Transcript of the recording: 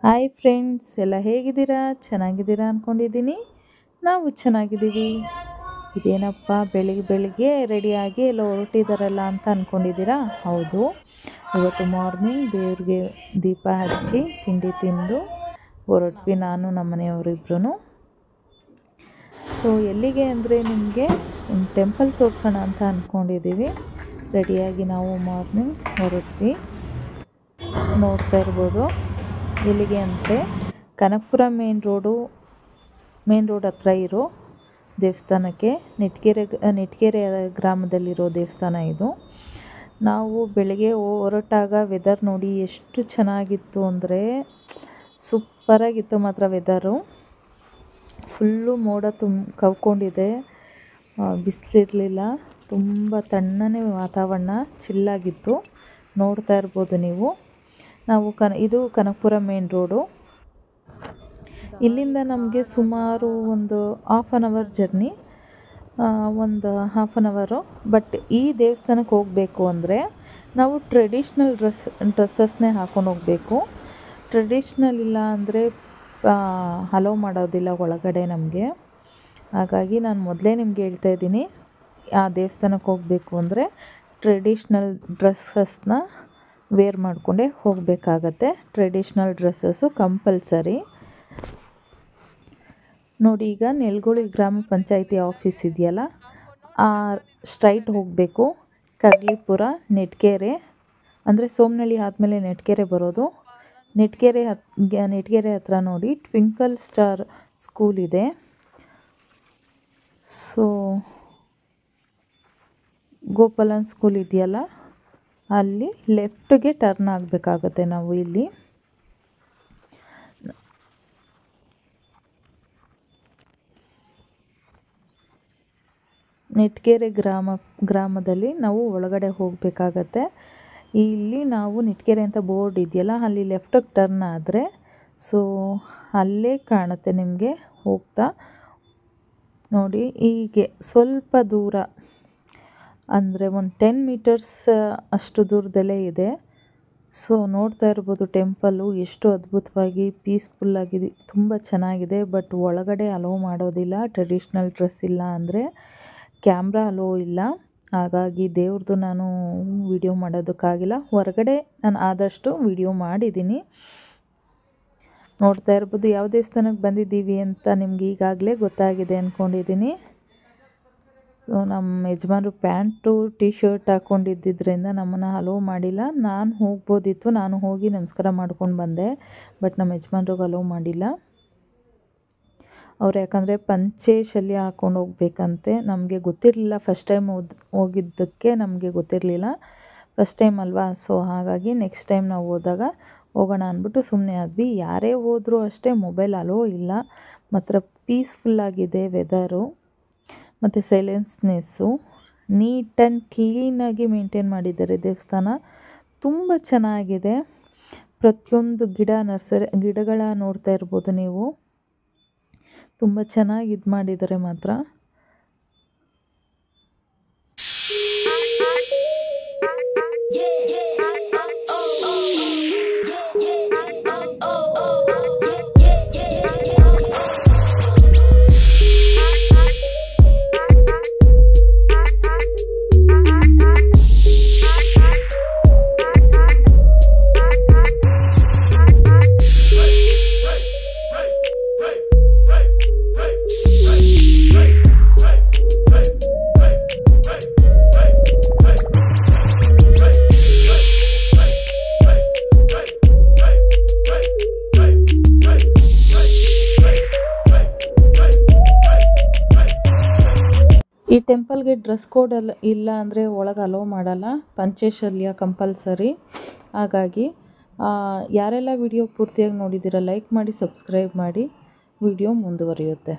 Hi friends, ಎಲ್ಲ ಹೇಗಿದ್ದೀರಾ? ಚೆನ್ನಾಗಿದ್ದೀರಾ ಅಂದ್ಕೊಂಡಿದ್ದೀನಿ. ನಾವು ಚೆನ್ನಾಗಿದ್ದೀವಿ. ಇದೇನಪ್ಪ ಬೆಳಿಗ್ಗೆ ಬೆಳಿಗ್ಗೆ ರೆಡಿಯಾಗಿ ಎಲ್ಲ ಹೊರಟಿದ್ದಾರಲ್ಲ ಅಂತ ಅಂದ್ಕೊಂಡಿದ್ದೀರಾ? ಹೌದು, ಇವತ್ತು ಮಾರ್ನಿಂಗ್ ದೇವ್ರಿಗೆ ದೀಪ ಹಚ್ಚಿ ತಿಂಡಿ ತಿಂದು ಹೊರಟ್ವಿ, ನಾನು ನಮ್ಮ ಮನೆಯವರಿಬ್ರು. ಸೊ ಎಲ್ಲಿಗೆ ಅಂದರೆ ನಿಮಗೆ ಒಂದು ಟೆಂಪಲ್ ತೋರಿಸೋಣ ಅಂತ ಅಂದ್ಕೊಂಡಿದ್ದೀವಿ. ರೆಡಿಯಾಗಿ ನಾವು ಮಾರ್ನಿಂಗ್ ಹೊರಟ್ವಿ. ನೋಡ್ತಾ ಇರ್ಬೋದು ಎಲ್ಲಿಗೆ ಅಂದರೆ ಕನಕಪುರ ಮೇನ್ ರೋಡ್ ಹತ್ರ ಇರೋ ದೇವಸ್ಥಾನಕ್ಕೆ. ನೆಟ್ಗೆರೆ ಗ್ರಾಮದಲ್ಲಿರೋ ದೇವಸ್ಥಾನ ಇದು. ನಾವು ಬೆಳಗ್ಗೆ ಹೊರಟಾಗ ವೆದರ್ ನೋಡಿ ಎಷ್ಟು ಚೆನ್ನಾಗಿತ್ತು ಅಂದರೆ ಸೂಪರಾಗಿತ್ತು ಮಾತ್ರ. ವೆದರು ಫುಲ್ಲು ಮೋಡ ಕವ್ಕೊಂಡಿದೆ, ಬಿಸಿಲಿರಲಿಲ್ಲ, ತುಂಬ ತಣ್ಣನೆ ವಾತಾವರಣ, ಚಿಲ್ಲಾಗಿತ್ತು. ನೋಡ್ತಾ ಇರ್ಬೋದು ನೀವು. ನಾವು ಇದು ಕನಕಪುರ ಮೇನ್ ರೋಡು. ಇಲ್ಲಿಂದ ನಮಗೆ ಸುಮಾರು ಒಂದು half an hour journey, but ಈ ದೇವಸ್ಥಾನಕ್ಕೆ ಹೋಗಬೇಕು ಅಂದರೆ ನಾವು ಟ್ರೆಡಿಷ್ನಲ್ ಡ್ರೆಸ್ಸಸ್ನೇ ಹಾಕ್ಕೊಂಡು ಹೋಗಬೇಕು. ಟ್ರೆಡಿಷ್ನಲ್ ಇಲ್ಲ ಅಂದರೆ ಅಲೋ ಮಾಡೋದಿಲ್ಲ ಒಳಗಡೆ ನಮಗೆ. ಹಾಗಾಗಿ ನಾನು ಮೊದಲೇ ನಿಮ್ಗೆ ಹೇಳ್ತಾ ಇದ್ದೀನಿ, ಆ ದೇವಸ್ಥಾನಕ್ಕೆ ಹೋಗಬೇಕು ಅಂದರೆ ಟ್ರೆಡಿಷ್ನಲ್ ಡ್ರೆಸ್ಸಸ್ನ ವೇರ್ ಮಾಡಿಕೊಂಡೇ ಹೋಗಬೇಕಾಗತ್ತೆ. Traditional dresses compulsory. ನೋಡಿ, ಈಗ ನೆಲಗೋಳಿ ಗ್ರಾಮ ಪಂಚಾಯಿತಿ ಆಫೀಸ್ ಇದೆಯಲ್ಲ, ಸ್ಟ್ರೈಟ್ ಹೋಗಬೇಕು. ಕಗ್ಲಿಪುರ, ನೆಟ್ಗೆರೆ ಅಂದರೆ ಸೋಮನಹಳ್ಳಿ ಆದಮೇಲೆ ನೆಟ್ಗೆರೆ ಬರೋದು. ನೆಟ್ಗೆರೆ ಹತ್ರ ನೋಡಿ ಟ್ವಿಂಕಲ್ ಸ್ಟಾರ್ ಸ್ಕೂಲ್ ಇದೆ. ಸೊ ಗೋಪಾಲನ್ ಸ್ಕೂಲ್ ಇದೆಯಲ್ಲ, ಅಲ್ಲಿ ಲೆಫ್ಟ್ಗೆ ಟರ್ನ್ ಆಗಬೇಕಾಗತ್ತೆ ನಾವು. ಇಲ್ಲಿ ನೆಟ್ಗೆರೆ ಗ್ರಾಮದಲ್ಲಿ ನಾವು ಒಳಗಡೆ ಹೋಗಬೇಕಾಗತ್ತೆ. ಇಲ್ಲಿ ನಾವು ನೆಟ್ಗೆರೆ ಅಂತ ಬೋರ್ಡ್ ಇದೆಯಲ್ಲ, ಅಲ್ಲಿ ಲೆಫ್ಟಿಗೆ ಟರ್ನ್ ಆದರೆ ಸೊ ಅಲ್ಲೇ ಕಾಣುತ್ತೆ ನಿಮಗೆ. ಹೋಗ್ತಾ ನೋಡಿ, ಹೀಗೆ ಸ್ವಲ್ಪ ದೂರ ಅಂದರೆ ಒಂದು 10 ಮೀಟರ್ಸ್ ಅಷ್ಟು ದೂರದಲ್ಲೇ ಇದೆ. ಸೊ ನೋಡ್ತಾ ಇರ್ಬೋದು ಟೆಂಪಲ್ಲು ಎಷ್ಟು ಅದ್ಭುತವಾಗಿ ಪೀಸ್ಫುಲ್ಲಾಗಿದೆ, ತುಂಬ ಚೆನ್ನಾಗಿದೆ. ಬಟ್ ಒಳಗಡೆ ಅಲೋ ಮಾಡೋದಿಲ್ಲ, ಟ್ರೆಡಿಷ್ನಲ್ ಡ್ರೆಸ್ ಇಲ್ಲ ಅಂದರೆ. ಕ್ಯಾಮ್ರಾ ಅಲೋ ಇಲ್ಲ, ಹಾಗಾಗಿ ದೇವ್ರದ್ದು ನಾನು ವಿಡಿಯೋ ಮಾಡೋದಕ್ಕಾಗಿಲ್ಲ. ಹೊರಗಡೆ ನಾನು ಆದಷ್ಟು ವಿಡಿಯೋ ಮಾಡಿದ್ದೀನಿ. ನೋಡ್ತಾ ಇರ್ಬೋದು ಯಾವ ದೇವಸ್ಥಾನಕ್ಕೆ ಬಂದಿದ್ದೀವಿ ಅಂತ ನಿಮ್ಗೆ ಈಗಾಗಲೇ ಗೊತ್ತಾಗಿದೆ ಅಂದ್ಕೊಂಡಿದ್ದೀನಿ. ಸೊ ನಮ್ಮ ಯಜಮಾನರು ಪ್ಯಾಂಟು ಟೀ ಶರ್ಟ್ ಹಾಕ್ಕೊಂಡಿದ್ದರಿಂದ ನಮ್ಮನ್ನು ಅಲೋ ಮಾಡಿಲ್ಲ. ನಾನು ಹೋಗ್ಬೋದಿತ್ತು, ನಾನು ಹೋಗಿ ನಮಸ್ಕಾರ ಮಾಡ್ಕೊಂಡು ಬಂದೆ. ಬಟ್ ನಮ್ಮ ಯಜಮಾನ್ರಿಗೆ ಅಲೋ ಮಾಡಿಲ್ಲ. ಅವ್ರು ಯಾಕಂದರೆ ಪಂಚೆ ಶಲ್ಯ ಹಾಕ್ಕೊಂಡು ಹೋಗ್ಬೇಕಂತೆ. ನಮಗೆ ಗೊತ್ತಿರಲಿಲ್ಲ, ಫಸ್ಟ್ ಟೈಮ್ ಹೋಗಿದ್ದಕ್ಕೆ ನಮಗೆ ಗೊತ್ತಿರಲಿಲ್ಲ. ಫಸ್ಟ್ ಟೈಮ್ ಅಲ್ವಾ, ಸೊ ಹಾಗಾಗಿ ನೆಕ್ಸ್ಟ್ ಟೈಮ್ ನಾವು ಹೋದಾಗ ಹೋಗೋಣ ಅಂದ್ಬಿಟ್ಟು ಸುಮ್ಮನೆ ಆದ್ವಿ. ಯಾರೇ ಹೋದರೂ ಅಷ್ಟೇ ಮೊಬೈಲ್ ಅಲೋ ಇಲ್ಲ. ಮಾತ್ರ ಪೀಸ್ಫುಲ್ಲಾಗಿದೆ ವೆದರು ಮತ್ತು ಸೈಲೆನ್ಸ್ನೆಸ್ಸು. ನೀಟ್ ಆ್ಯಂಡ್ ಕ್ಲೀನಾಗಿ ಮೇಂಟೈನ್ ಮಾಡಿದ್ದಾರೆ ದೇವಸ್ಥಾನ. ತುಂಬ ಚೆನ್ನಾಗಿದೆ. ಪ್ರತಿಯೊಂದು ಗಿಡಗಳ ನೋಡ್ತಾ ಇರ್ಬೋದು ನೀವು. ತುಂಬ ಚೆನ್ನಾಗಿ ಇದು ಮಾಡಿದ್ದಾರೆ ಮಾತ್ರ. ಈ ಟೆಂಪಲ್ಗೆ ಡ್ರೆಸ್ ಕೋಡ್ ಇಲ್ಲ ಅಂದರೆ ಒಳಗೆ ಅಲೋ ಮಾಡಲ್ಲ. ಪಂಚೆ ಶಲ್ಯ ಕಂಪಲ್ಸರಿ. ಹಾಗಾಗಿ ಯಾರೆಲ್ಲ ವಿಡಿಯೋ ಪೂರ್ತಿಯಾಗಿ ನೋಡಿದ್ದೀರ ಲೈಕ್ ಮಾಡಿ, ಸಬ್ಸ್ಕ್ರೈಬ್ ಮಾಡಿ. ವಿಡಿಯೋ ಮುಂದುವರಿಯುತ್ತೆ.